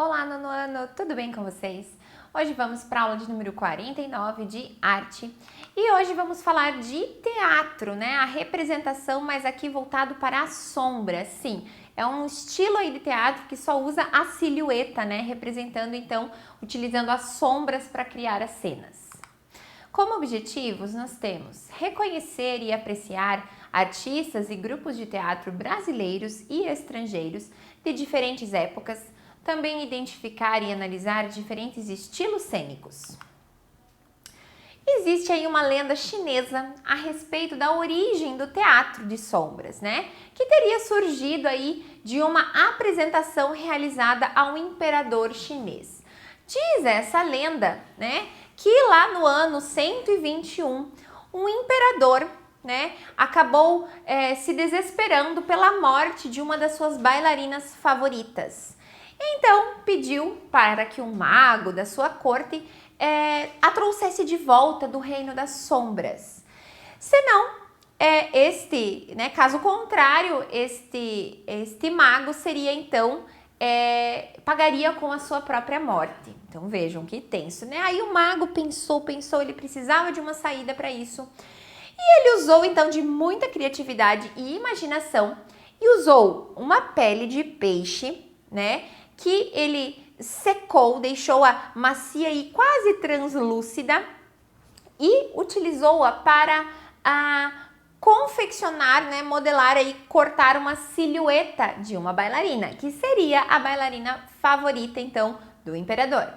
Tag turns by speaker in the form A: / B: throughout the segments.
A: Olá, nono ano, tudo bem com vocês? Hoje vamos para a aula de número 49 de arte e hoje vamos falar de teatro, né? A representação, mas aqui voltado para a sombra. Sim, é um estilo aí de teatro que só usa a silhueta, né? Representando então, utilizando as sombras para criar as cenas. Como objetivos, nós temos reconhecer e apreciar artistas e grupos de teatro brasileiros e estrangeiros de diferentes épocas, também identificar e analisar diferentes estilos cênicos. Existe aí uma lenda chinesa a respeito da origem do teatro de sombras, né? Que teria surgido aí de uma apresentação realizada a um imperador chinês. Diz essa lenda, né, que lá no ano 121, um imperador, né, acabou se desesperando pela morte de uma das suas bailarinas favoritas. Então pediu para que um mago da sua corte a trouxesse de volta do reino das sombras. Senão, caso contrário, este mago seria então pagaria com a sua própria morte. Então vejam que tenso, né? Aí o mago pensou, ele precisava de uma saída para isso. E ele usou então de muita criatividade e imaginação e usou uma pele de peixe, né? Que ele secou, deixou-a macia e quase translúcida e utilizou-a para confeccionar, né, modelar e cortar uma silhueta de uma bailarina, que seria a bailarina favorita, então, do imperador.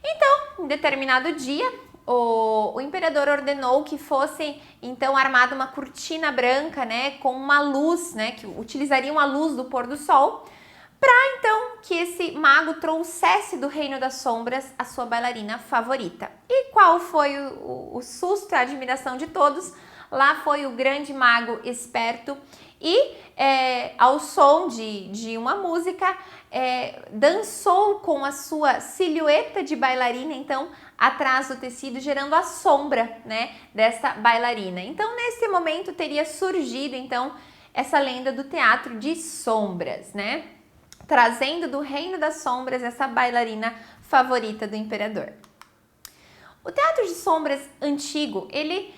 A: Então, em determinado dia, o imperador ordenou que fosse, então, armada uma cortina branca, né, com uma luz, né, que utilizariam a luz do pôr do sol, para, então, que esse mago trouxesse do reino das sombras a sua bailarina favorita. E qual foi o susto e a admiração de todos? Lá foi o grande mago esperto e, ao som de uma música, dançou com a sua silhueta de bailarina, então, atrás do tecido, gerando a sombra, né, dessa bailarina. Então, nesse momento, teria surgido, então, essa lenda do teatro de sombras, né? Trazendo do reino das sombras essa bailarina favorita do imperador. O teatro de sombras antigo, ele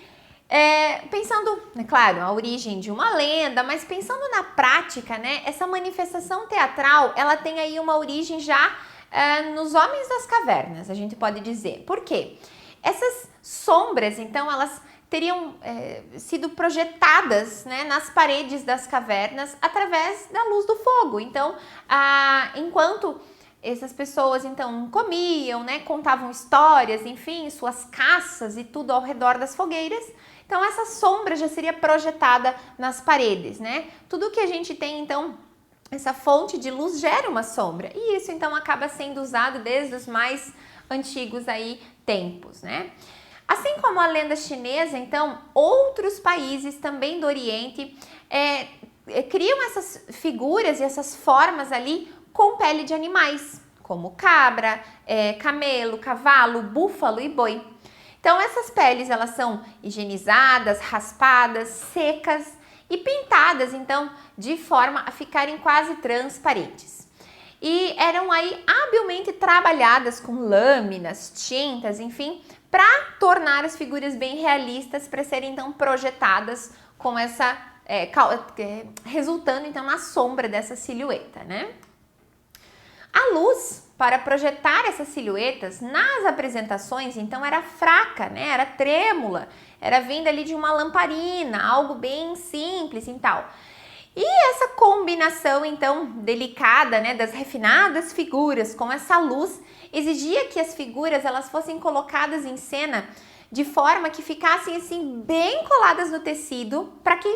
A: pensando, claro, a origem de uma lenda, mas pensando na prática, né, essa manifestação teatral, ela tem aí uma origem já nos homens das cavernas, a gente pode dizer. Por quê? Essas sombras, então, elas teriam sido projetadas, né, nas paredes das cavernas através da luz do fogo. Então, enquanto essas pessoas, então, comiam, né, contavam histórias, enfim, suas caças e tudo ao redor das fogueiras, então essa sombra já seria projetada nas paredes, né? Tudo que a gente tem, então, essa fonte de luz gera uma sombra. E isso, então, acaba sendo usado desde os mais antigos aí tempos, né? Assim como a lenda chinesa, então, outros países também do Oriente criam essas figuras e essas formas ali com pele de animais, como cabra, camelo, cavalo, búfalo e boi. Então, essas peles, elas são higienizadas, raspadas, secas e pintadas, então, de forma a ficarem quase transparentes. E eram aí habilmente trabalhadas com lâminas, tintas, enfim, para tornar as figuras bem realistas, para serem então projetadas com essa, resultando então na sombra dessa silhueta, né? A luz para projetar essas silhuetas nas apresentações, então, era fraca, né? Era trêmula, era vinda ali de uma lamparina, algo bem simples e tal. E essa combinação, então, delicada, né, das refinadas figuras com essa luz, exigia que as figuras elas fossem colocadas em cena de forma que ficassem, assim, bem coladas no tecido para que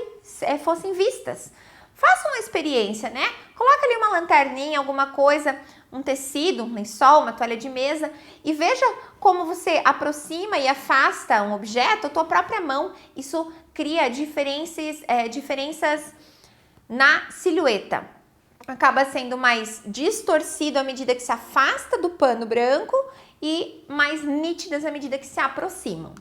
A: fossem vistas. Faça uma experiência, né? Coloca ali uma lanterninha, alguma coisa, um tecido, um lençol, uma toalha de mesa e veja como você aproxima e afasta um objeto, a tua própria mão. Isso cria diferenças na silhueta. Acaba sendo mais distorcido à medida que se afasta do pano branco e mais nítidas à medida que se aproximam.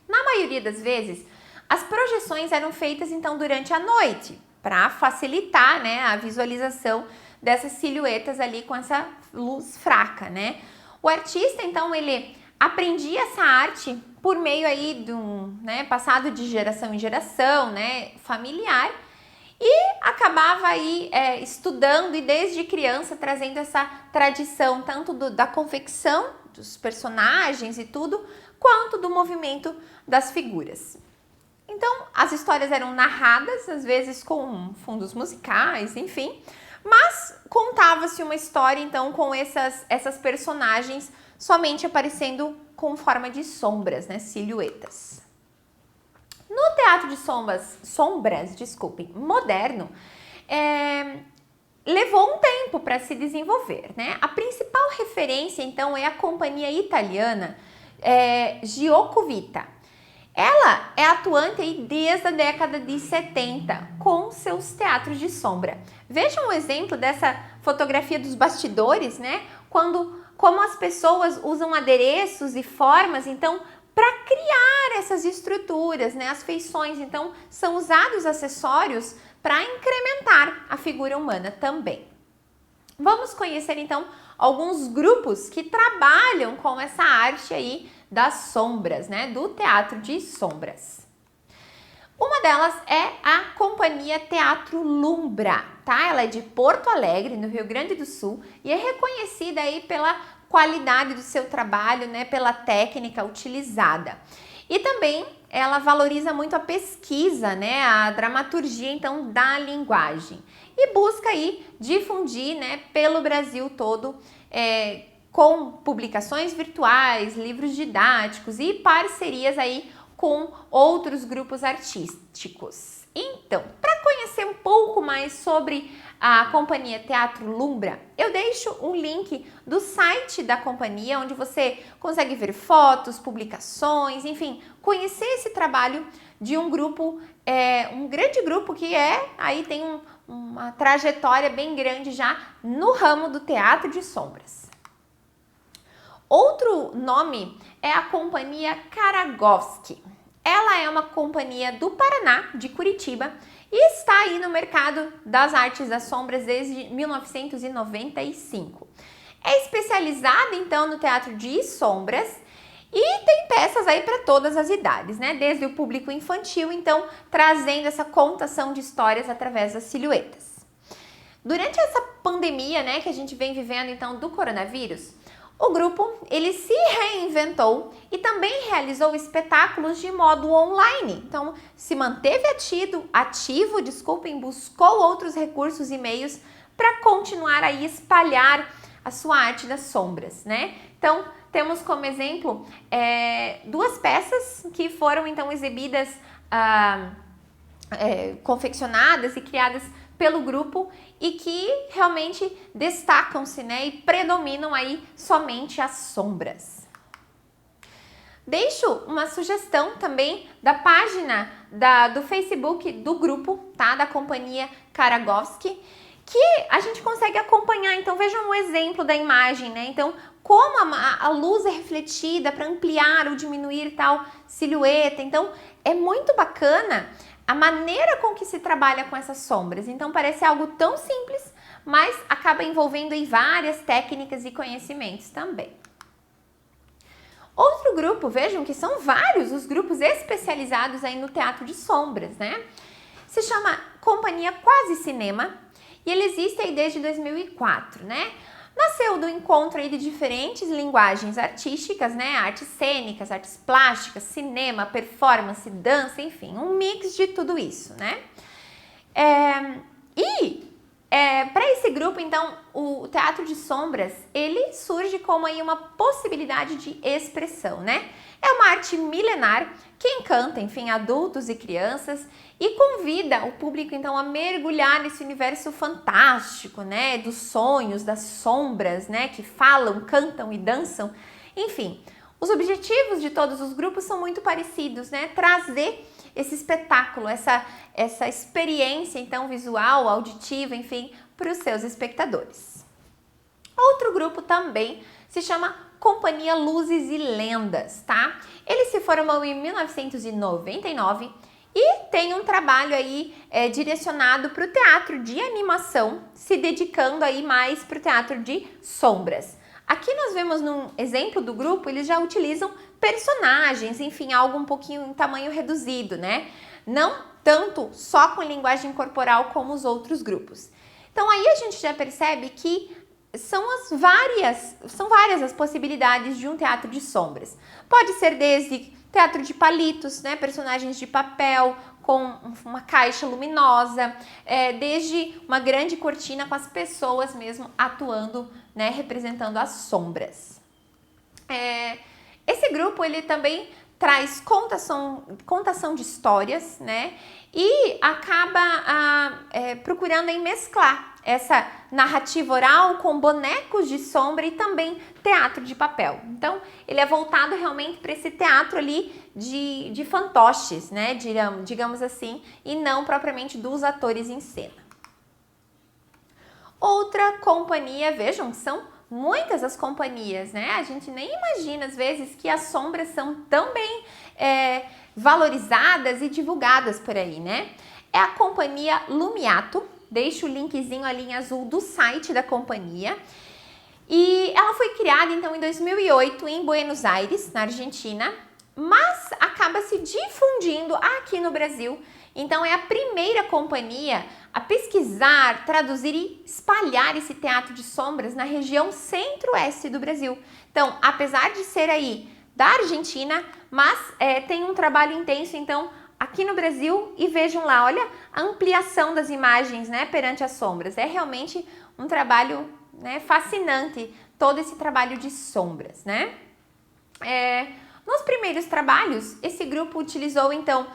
A: Na maioria das vezes, as projeções eram feitas então durante a noite, para facilitar, né, a visualização dessas silhuetas ali com essa luz fraca, né? O artista, então, ele aprendia essa arte por meio aí de né, passado de geração em geração, né, familiar, e acabava aí estudando e desde criança trazendo essa tradição tanto da confecção dos personagens e tudo, quanto do movimento das figuras. Então, as histórias eram narradas, às vezes com fundos musicais, enfim, mas contava-se uma história, então, com essas personagens somente aparecendo com forma de sombras, né, silhuetas. No teatro de sombras, moderno, levou um tempo para se desenvolver, né? A principal referência, então, é a companhia italiana Giacomo Vita. Ela é atuante aí desde a década de 70 com seus teatros de sombra. Vejam um exemplo dessa fotografia dos bastidores, né? Como as pessoas usam adereços e formas, então, para criar essas estruturas, né? As feições, então, são usados acessórios para incrementar a figura humana também. Vamos conhecer, então, alguns grupos que trabalham com essa arte aí das sombras, né? Do teatro de sombras. Uma delas é a Companhia Teatro Lumbra, tá? Ela é de Porto Alegre, no Rio Grande do Sul, e é reconhecida aí pela qualidade do seu trabalho, né? Pela técnica utilizada. E também ela valoriza muito a pesquisa, né? A dramaturgia, então, da linguagem. E busca aí difundir, né? Pelo Brasil todo, com publicações virtuais, livros didáticos e parcerias aí com outros grupos artísticos. Então, para conhecer um pouco mais sobre a Companhia Teatro Lumbra, eu deixo um link do site da companhia, onde você consegue ver fotos, publicações, enfim, conhecer esse trabalho de um grupo, um grande grupo que aí tem uma trajetória bem grande já no ramo do teatro de sombras. Outro nome é a Companhia Karagovski. Ela é uma companhia do Paraná, de Curitiba, e está aí no mercado das artes das sombras desde 1995. É especializada, então, no teatro de sombras e tem peças aí para todas as idades, né? Desde o público infantil, então, trazendo essa contação de histórias através das silhuetas. Durante essa pandemia, né, que a gente vem vivendo, então, do coronavírus, o grupo, ele se reinventou e também realizou espetáculos de modo online. Então, se manteve ativo, buscou outros recursos e meios para continuar a espalhar a sua arte das sombras, né? Então, temos como exemplo duas peças que foram, então, exibidas, confeccionadas e criadas pelo grupo e que realmente destacam-se, né, e predominam aí somente as sombras. Deixo uma sugestão também da página do Facebook do grupo, tá, da Companhia Karagovski, que a gente consegue acompanhar. Então vejam um exemplo da imagem, né? Então, como a luz é refletida para ampliar ou diminuir tal silhueta. Então, é muito bacana a maneira com que se trabalha com essas sombras. Então parece algo tão simples, mas acaba envolvendo aí várias técnicas e conhecimentos também. Outro grupo, vejam que são vários os grupos especializados aí no teatro de sombras, né? Se chama Companhia Quase Cinema e ele existe aí desde 2004, né? Nasceu do encontro aí de diferentes linguagens artísticas, né? Artes cênicas, artes plásticas, cinema, performance, dança, enfim, um mix de tudo isso, né? Para esse grupo, então, o teatro de sombras, ele surge como aí uma possibilidade de expressão, né? É uma arte milenar que encanta, enfim, adultos e crianças e convida o público, então, a mergulhar nesse universo fantástico, né? Dos sonhos, das sombras, né? Que falam, cantam e dançam. Enfim, os objetivos de todos os grupos são muito parecidos, né? Trazer esse espetáculo, essa experiência, então, visual, auditiva, enfim, para os seus espectadores. Outro grupo também se chama Companhia Luzes e Lendas, tá? Ele se formou em 1999 E tem um trabalho aí direcionado para o teatro de animação, se dedicando aí mais para o teatro de sombras. Aqui nós vemos num exemplo do grupo, eles já utilizam personagens, enfim, algo um pouquinho em tamanho reduzido, né? Não tanto só com linguagem corporal como os outros grupos. Então aí a gente já percebe que são várias as possibilidades de um teatro de sombras. Pode ser desde teatro de palitos, né, personagens de papel com uma caixa luminosa, desde uma grande cortina com as pessoas mesmo atuando, né, representando as sombras. Esse grupo ele também traz contação de histórias, né, e acaba procurando em mesclar essa narrativa oral com bonecos de sombra e também teatro de papel. Então, ele é voltado realmente para esse teatro ali de fantoches, né, digamos assim, e não propriamente dos atores em cena. Outra companhia, vejam, são muitas as companhias, né? A gente nem imagina às vezes que as sombras são tão bem valorizadas e divulgadas por aí, né? É a companhia Lumiato, deixo o linkzinho ali em azul do site da companhia. E ela foi criada então em 2008 em Buenos Aires, na Argentina, mas acaba se difundindo aqui no Brasil. Então é a primeira companhia a pesquisar, traduzir e espalhar esse teatro de sombras na região centro-oeste do Brasil. Então, apesar de ser aí da Argentina, mas tem um trabalho intenso, então, aqui no Brasil, e vejam lá, olha a ampliação das imagens, né, perante as sombras. É realmente um trabalho, né, fascinante, todo esse trabalho de sombras, né? Nos primeiros trabalhos, esse grupo utilizou, então,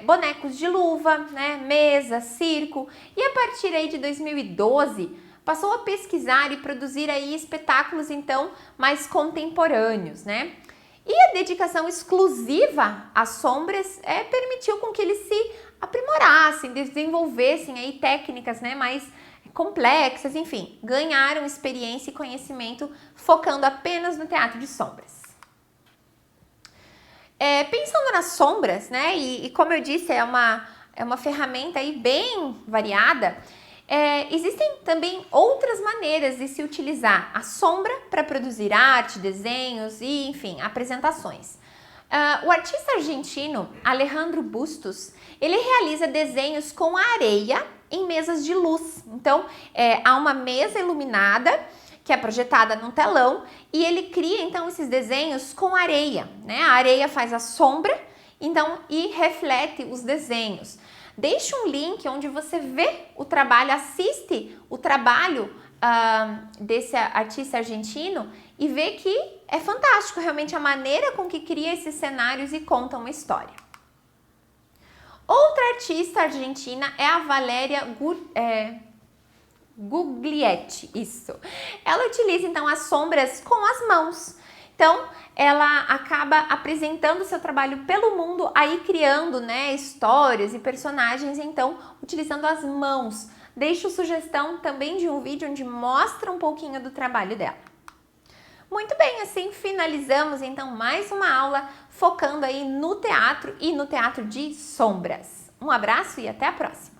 A: bonecos de luva, né, mesa, circo, e a partir aí de 2012 passou a pesquisar e produzir aí espetáculos então mais contemporâneos, né? E a dedicação exclusiva às sombras permitiu com que eles se aprimorassem, desenvolvessem aí técnicas, né, mais complexas, enfim, ganharam experiência e conhecimento focando apenas no teatro de sombras. Pensando nas sombras, né, e como eu disse, é uma ferramenta aí bem variada, existem também outras maneiras de se utilizar a sombra para produzir arte, desenhos e, enfim, apresentações. O artista argentino Alejandro Bustos, ele realiza desenhos com areia em mesas de luz. Então, há uma mesa iluminada que é projetada num telão, e ele cria então esses desenhos com areia, né? A areia faz a sombra, então, e reflete os desenhos. Deixa um link onde você vê o trabalho, assiste o trabalho desse artista argentino e vê que é fantástico realmente a maneira com que cria esses cenários e conta uma história. Outra artista argentina é a Valéria Guglietti, isso. Ela utiliza então as sombras com as mãos. Então, ela acaba apresentando seu trabalho pelo mundo, aí criando, né, histórias e personagens, então, utilizando as mãos. Deixo sugestão também de um vídeo onde mostra um pouquinho do trabalho dela. Muito bem, assim finalizamos então mais uma aula focando aí no teatro e no teatro de sombras. Um abraço e até a próxima!